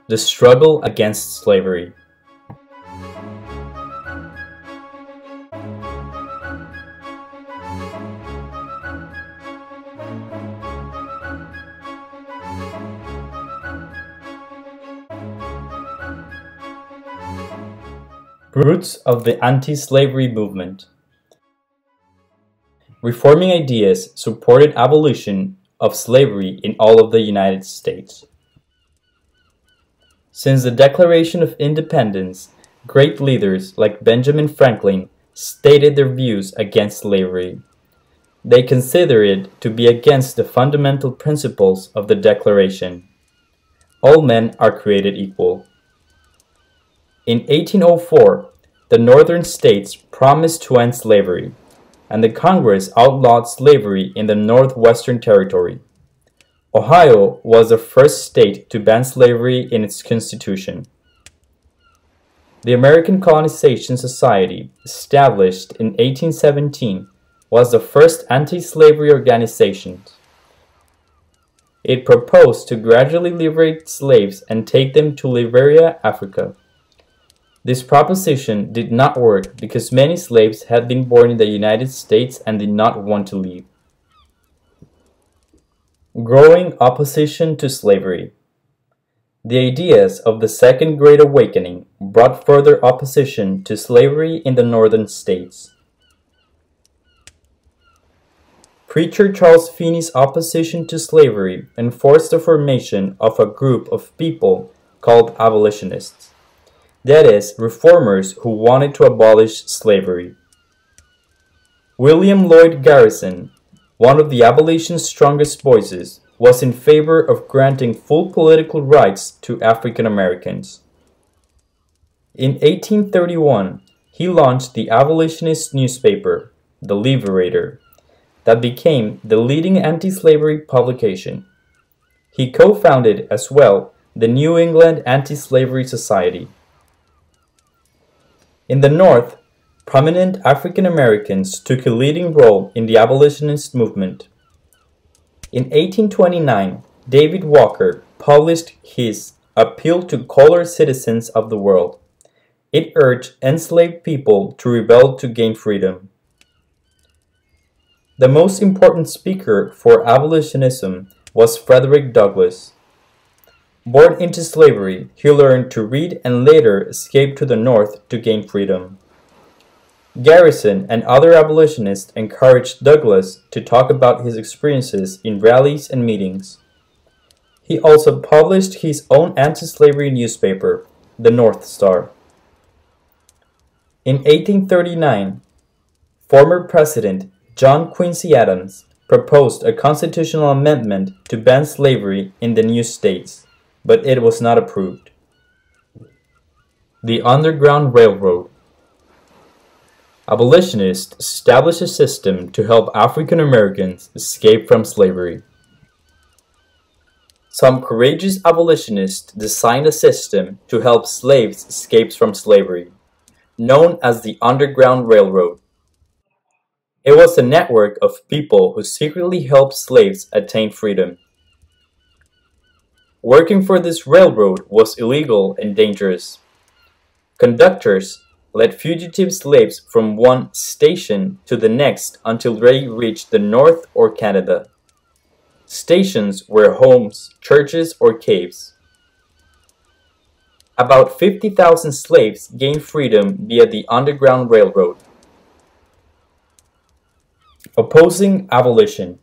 The struggle against slavery. Roots of the anti-slavery movement. Reforming ideas supported abolition of slavery in all of the United States. Since the Declaration of Independence, great leaders like Benjamin Franklin stated their views against slavery. They consider it to be against the fundamental principles of the Declaration. All men are created equal. In 1804, the Northern states promised to end slavery, and the Congress outlawed slavery in the Northwestern Territory. Ohio was the first state to ban slavery in its constitution. The American Colonization Society, established in 1817, was the first anti-slavery organization. It proposed to gradually liberate slaves and take them to Liberia, Africa. This proposition did not work because many slaves had been born in the United States and did not want to leave. Growing opposition to slavery. The ideas of the Second Great Awakening brought further opposition to slavery in the northern states. Preacher Charles Finney's opposition to slavery enforced the formation of a group of people called abolitionists. That is, reformers who wanted to abolish slavery. William Lloyd Garrison, one of the abolition's strongest voices, was in favor of granting full political rights to African Americans. In 1831, he launched the abolitionist newspaper, The Liberator, that became the leading anti-slavery publication. He co-founded as well the New England Anti-Slavery Society. In the North, prominent African Americans took a leading role in the abolitionist movement. In 1829, David Walker published his Appeal to Colored Citizens of the World. It urged enslaved people to rebel to gain freedom. The most important speaker for abolitionism was Frederick Douglass. Born into slavery, he learned to read and later escaped to the North to gain freedom. Garrison and other abolitionists encouraged Douglass to talk about his experiences in rallies and meetings. He also published his own anti-slavery newspaper, The North Star. In 1839, former President John Quincy Adams proposed a constitutional amendment to ban slavery in the new states, but it was not approved. The Underground Railroad. Abolitionists established a system to help African Americans escape from slavery. Some courageous abolitionists designed a system to help slaves escape from slavery, known as the Underground Railroad. It was a network of people who secretly helped slaves attain freedom. Working for this railroad was illegal and dangerous. Conductors led fugitive slaves from one station to the next until they reached the North or Canada. Stations were homes, churches, or caves. About 50,000 slaves gained freedom via the Underground Railroad. Opposing abolition.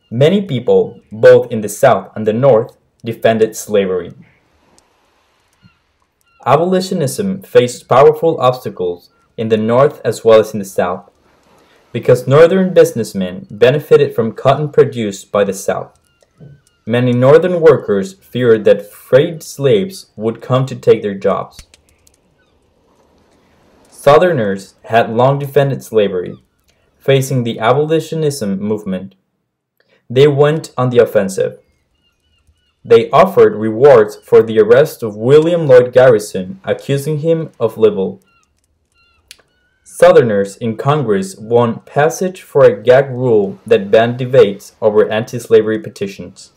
Many people, both in the South and the North, defended slavery. Abolitionism faced powerful obstacles in the North as well as in the South, because Northern businessmen benefited from cotton produced by the South. Many Northern workers feared that freed slaves would come to take their jobs. Southerners had long defended slavery, facing the abolitionism movement. They went on the offensive. They offered rewards for the arrest of William Lloyd Garrison, accusing him of libel. Southerners in Congress won passage for a gag rule that banned debates over anti-slavery petitions.